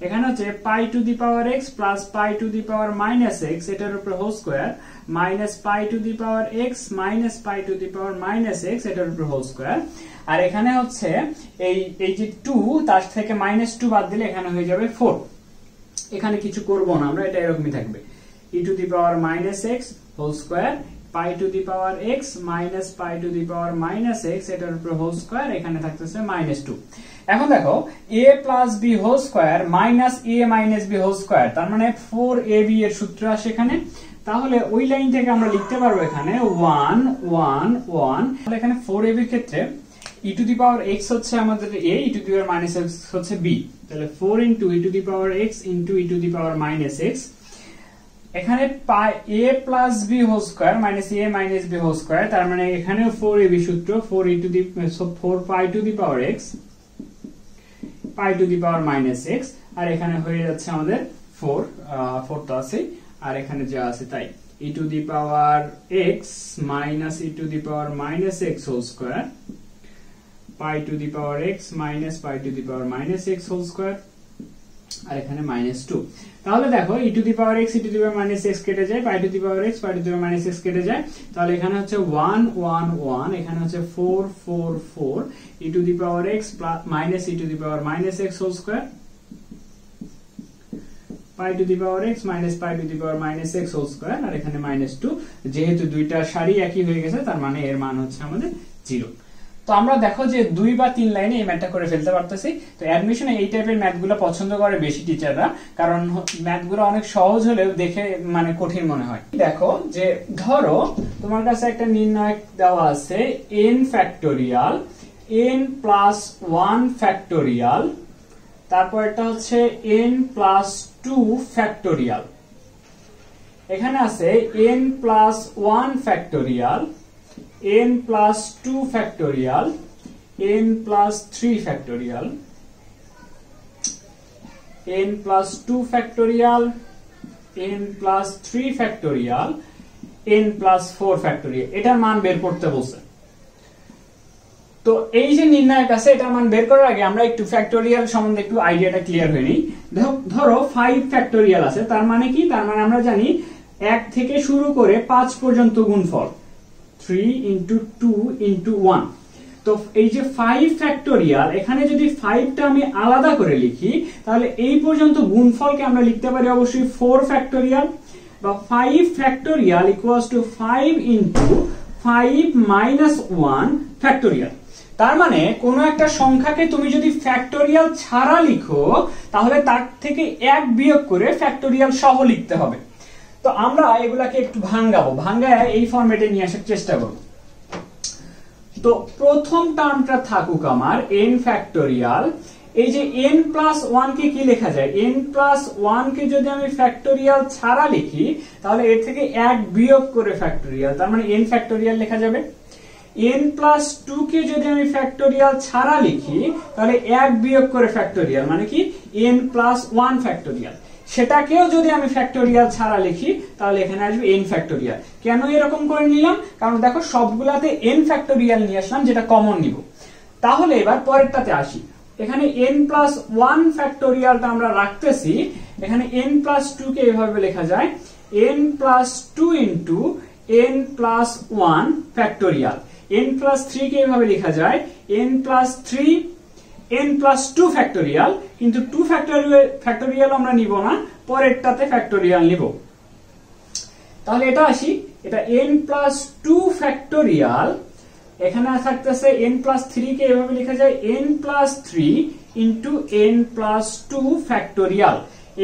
এখানে হচ্ছে pi to the power X plus pi to the power minus x এটার উপরে whole square minus pi to the power x minus pi to the power minus x এটার উপরে whole square. আর এখানে হচ্ছে এই যে 2 তার থেকে -2 বাদ দিলে এখানে হয়ে যাবে 4। এখানে কিছু করব না আমরা, এটা এরকমই থাকবে e to the power minus x whole square pi to the power x minus pi to the power minus x এটার উপরে হোল স্কোয়ার এখানে থাকতেছে -2। এখন দেখো a plus b whole square minus a minus b whole square, তার মানে 4ab এর সূত্র আসে এখানে। তাহলে ওই লাইন থেকে আমরা লিখতে পারবো এখানে 1 1 1। তাহলে এখানে 4ab এর ক্ষেত্রে e to the power x হচ্ছে আমাদের a, e to the power minus x হচ্ছে b। তাহলে 4 into e to the power x into e to the power minus x। এখানে a plus b whole square minus a minus b whole square, তার মানে এখানে 4ab সূত্র 4 e to the 4 pi to the power x pi to the power minus x, আর এখানে হয়ে যাচ্ছে আমাদের 4 তো আছে, আর এখানে যা আছে তাই e to the power x minus e to the power minus x whole square pi to the power x minus pi to the power minus x whole square, আর এখানে -2। তাহলে দেখো e to the power x e to the power minus x কেটে যায়, pi to the power x pi to the power minus x কেটে যায়। তাহলে এখানে হচ্ছে 1 1 1, এখানে হচ্ছে 4 4 4 e to the power x minus e to the power minus x whole square pi to the power x minus pi to the power minus x whole square, আর এখানে -2। যেহেতু দুইটা সারি একই হয়ে গেছে তার মানে এর মান হচ্ছে আমাদের 0। তো আমরা দেখো যে 2 বা 3 লাইনে এই ম্যাথটা করে ফেলতে পারতেছি। তো অ্যাডমিশনে এই টাইপের ম্যাথগুলো পছন্দ করে বেশি টিচাররা, কারণ ম্যাথগুলো অনেক সহজ হলেও দেখে মানে কঠিন মনে হয়। দেখো যে ধরো তোমার কাছে একটা নির্ণায়ক দেওয়া আছে n factorial n plus 1 factorial, তারপর এটা হচ্ছে n প্লাস 2 ফ্যাক্টোরিয়াল, এখানে আছে n plus 1 factorial n plus 2 factorial n plus 3 factorial n plus 2 factorial n plus 3 factorial n plus 4 factorial। এটার মান বের করতে বলছে। তো এই যে নির্ণায়ক আছে এটার মান বের করার আগে আমরা একটু ফ্যাক্টোরিয়াল সম্বন্ধে একটু আইডিয়াটা ক্লিয়ার হয়ে নিই। ধরো 5 ফ্যাক্টোরিয়াল আছে, তার মানে কি? তার মানে আমরা জানি 1 থেকে শুরু করে 5 পর্যন্ত গুণফল 3 into 2 into 1। তো এই যে 5 ফ্যাক্টোরিয়াল, এখানে যদি 5টা আমি আলাদা করে লিখি তাহলে এই পর্যন্ত গুণফলকে আমরা লিখতে পারি অবশ্যই 4 ফ্যাক্টোরিয়াল, বা 5 factorial equals to 5 into 5 minus 1 factorial. তার মানে কোনো একটা সংখ্যাকে তুমি যদি ফ্যাক্টোরিয়াল ছাড়া লিখো তাহলে তার থেকে 1 বিয়োগ করে ফ্যাক্টোরিয়াল সহ লিখতে হবে। তো আমরা এগুলাকে একটু ভাঙায় এই ফরম্যাটে নিয়ে আসার চেষ্টা করব। তো প্রথম টার্মটা থাকুক আমার n ফ্যাক্টোরিয়াল। এই যে n প্লাস 1 কে কি লেখা যায়? n প্লাস 1 কে যদি আমি ফ্যাক্টোরিয়াল ছাড়া লিখি তাহলে এর থেকে 1 বিয়োগ করে ফ্যাক্টোরিয়াল, তার মানে n ফ্যাক্টোরিয়াল লেখা যাবে। n প্লাস 2 কে যদি আমি ফ্যাক্টোরিয়াল ছাড়া লিখি তাহলে 1 বিয়োগ করে ফ্যাক্টোরিয়াল, মানে কি n প্লাস 1 ফ্যাক্টোরিয়াল। সেটাকেও যদি আমি ফ্যাক্টোরিয়াল ছাড়া লিখি তাহলে এখানে আসবে n ফ্যাক্টোরিয়াল। কেন এরকম করে নিলাম? কারণ দেখো সবগুলাতে n ফ্যাক্টোরিয়াল নিয়ে আসলাম, যেটা কমন নিব। তাহলে এবার পরেরটাতে আসি। এখানে n প্লাস 1 ফ্যাক্টোরিয়ালটা আমরা রাখতেছি, এখানে n প্লাস 2 কে এভাবে লেখা যায় n plus 2 into n plus 1 factorial. n plus 3 কে এভাবে লেখা যায় n plus 3 n plus 2 factorial, কিন্তু 2 ফ্যাক্টোরিয়াল আমরা নিব না, পরেরটাতে ফ্যাক্টোরিয়াল নিব। তাহলে এটা আসি, এটা n plus 2 ফ্যাক্টোরিয়াল, এখানে থাকতেছে n plus 3 কে এভাবে লেখা যায় n plus 3 into n plus 2 factorial.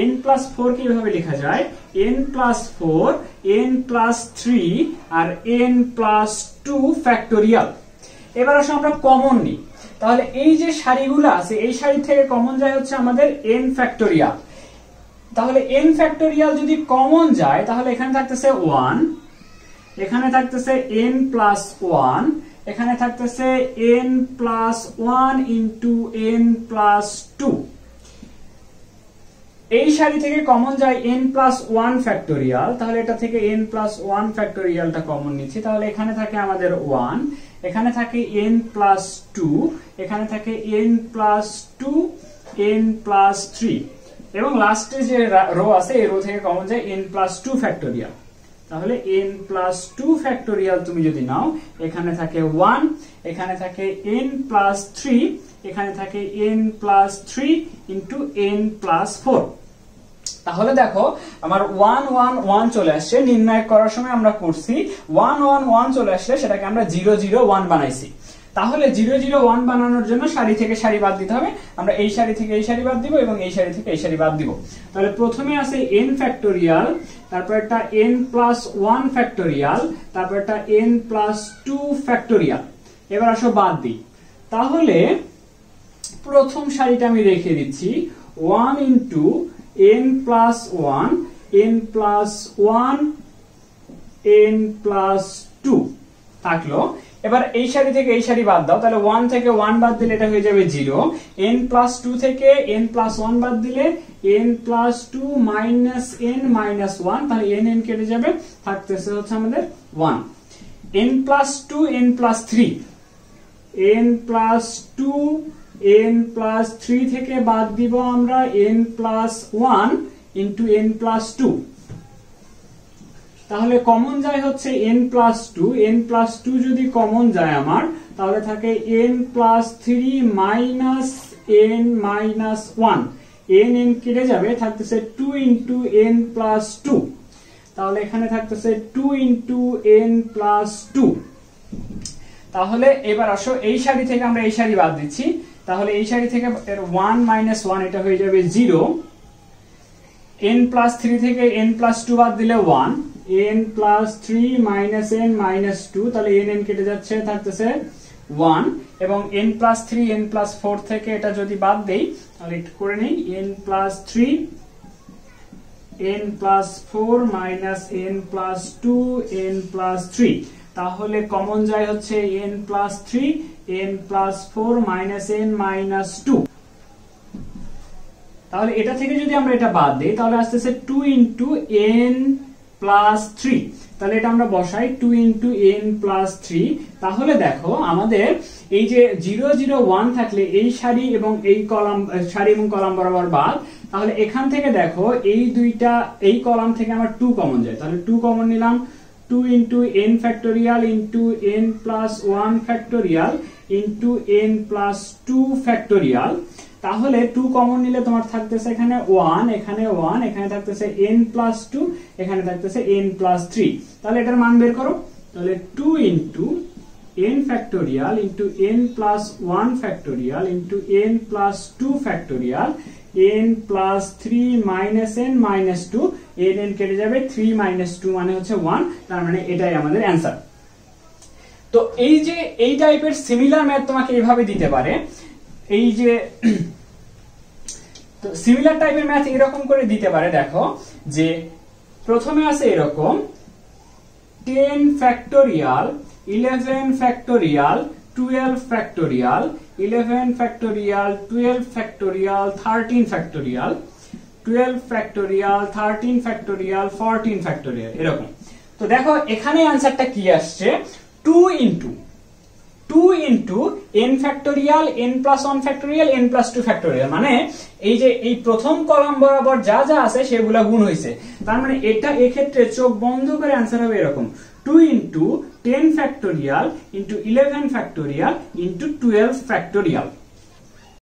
n plus 4 কে এভাবে লেখা যায় n plus 4 n plus 3 আর n plus 2 ফ্যাক্টোরিয়াল। এবার আসলে আমরা কমন নিই। তাহলে এই যে সারিগুলো আছে এই সারি থেকে কমন যায় হচ্ছে আমাদের n ফ্যাক্টোরিয়াল। তাহলে n ফ্যাক্টোরিয়াল যদি কমন যায় তাহলে এখানে থাকতেছে 1, এখানে থাকতেছে n প্লাস 1, এখানে থাকতেছে n plus 1 into n plus 2। এই সারি থেকে কমন যায় n প্লাস 1 ফ্যাক্টোরিয়াল, তাহলে এটা থেকে n প্লাস 1 ফ্যাক্টোরিয়ালটা কমন নিচ্ছি। তাহলে এখানে থাকে আমাদের 1, এখানে থাকে n প্লাস 2, এখানে থাকে n প্লাস 2 n প্লাস 3। এবং লাস্টে যে রো আছে এই রো থেকে কমন যায় n+2 ফ্যাক্টোরিয়াল। তাহলে n+2 ফ্যাক্টোরিয়াল তুমি যদি নাও, এখানে থাকে 1, এখানে থাকে n+3, এখানে থাকে n+3 ইন্টু n+4। তাহলে দেখো আমার 1 1 1 চলে আসছে। নির্ণয় করার সময় আমরা করছি 1 1 1 চলে আসলে সেটাকে আমরা 0 0 1 বানাইছি। তাহলে 0 0 1 বানানোর জন্য সারি থেকে সারি বাদ দিতে হবে। আমরা এই সারি থেকে এই সারি বাদ দিব এবং এই সারি থেকে এই সারি বাদ দিব। তাহলে প্রথমে আছে n ফ্যাক্টোরিয়াল, তারপর একটা n+1 ফ্যাক্টোরিয়াল, তারপর একটা n+2 ফ্যাক্টোরিয়াল। এবার আসো বাদ দিই। তাহলে প্রথম সারিটা আমি রেখে দিচ্ছি 1 ইন্টু n+1 n+1 n+2 থাকলো। এবার এই সারি থেকে এই সারি বাদ দাও, তাহলে 1 থেকে 1 বাদ দিলে এটা হয়ে যাবে 0, n+2 থেকে n+1 বাদ দিলে n+2 মাইনাস n-1, তাহলে n কেটে যাবে, থাকতেছে হচ্ছে আমাদের 1, n+2 n+3 n+2 n+3 থেকে বাদ দিব আমরা n+1 ইন্টু n+2। তাহলে কমন যায় হচ্ছে n+2, n+2 যদি কমন যায় আমার, তাহলে থাকে n+3 মাইনাস n-1, n কেটে যাবে, থাকতেছে 2 ইন্টু n+2। তাহলে এখানে থাকতেছে 2 ইন্টু n+2। তাহলে এবার আসো এই সারি থেকে আমরা এই সারি বাদ দিচ্ছি। তাহলে এই সারি থেকে 1 মাইনাস 1 এটা হয়ে যাবে 0, n+3 থেকে n+2 বাদ দিলে 1, n+3 মাইনাস n-2, তাহলে n কেটে যাচ্ছে, থাকতেছে 1, এবং n+3 n+4 থেকে এটা যদি বাদ দেই তাহলে একটু করে নেই, n+3 n+4 minus n+2 n+3, তাহলে কমন যায় হচ্ছে n+3 n+4 মাইনাস n-2। তাহলে এটা থেকে যদি আমরা এটা বাদ দিই তাহলে আসতেছে 2 ইন্টু n+3, তাহলে এটা আমরা বসাই 2 ইন্টু n+3। তাহলে দেখো আমাদের এই যে 0 0 1 থাকলে এই সারি এবং এই কলাম, সারি এবং কলাম বরাবর বাদ, তাহলে এখান থেকে দেখো এই দুইটা, এই কলাম থেকে আমার 2 কমন যায়, তাহলে 2 কমন নিলাম, 2 into n factorial into n+1 factorial into n+2 factorial. তাহলে 2 কমন নিলে তোমার থাকতেছে এখানে 1, এখানে 1, এখানে থাকতেছে n+2, এখানে থাকতেছে n+3। তাহলে এটার মান বের করো। তাহলে 2 into n factorial into n+1 factorial into n+2 factorial n+3 minus n-2, n কেটে যাবে, 3 মাইনাস 2 মানে হচ্ছে 1, তার মানে এটাই আমাদের অ্যান্সার। তো এই যে এই টাইপের সিমিলার ম্যাথ তোমাকে এইভাবে দিতে পারে। এই যে তো সিমিলার টাইপের ম্যাথ এরকম করে দিতে পারে। দেখো যে প্রথমে আছে এরকম 10 factorial 11 factorial 12 factorial 11 factorial 12 factorial 13 factorial 12 factorial 13 factorial 14 factorial, এরকম। তো দেখো এখানে आंसरটা কি আসছে, 2 into n factorial n+1 factorial n+2 factorial, মানে এই যে এই প্রথম কলাম বরাবর যা যা আছে সেগুলা গুণ হইছে। তার মানে এটা এক্ষেত্রে চোখ বন্ধ করে आंसर হবে এরকম 2 into 10 factorial into 11 factorial into 12 factorial.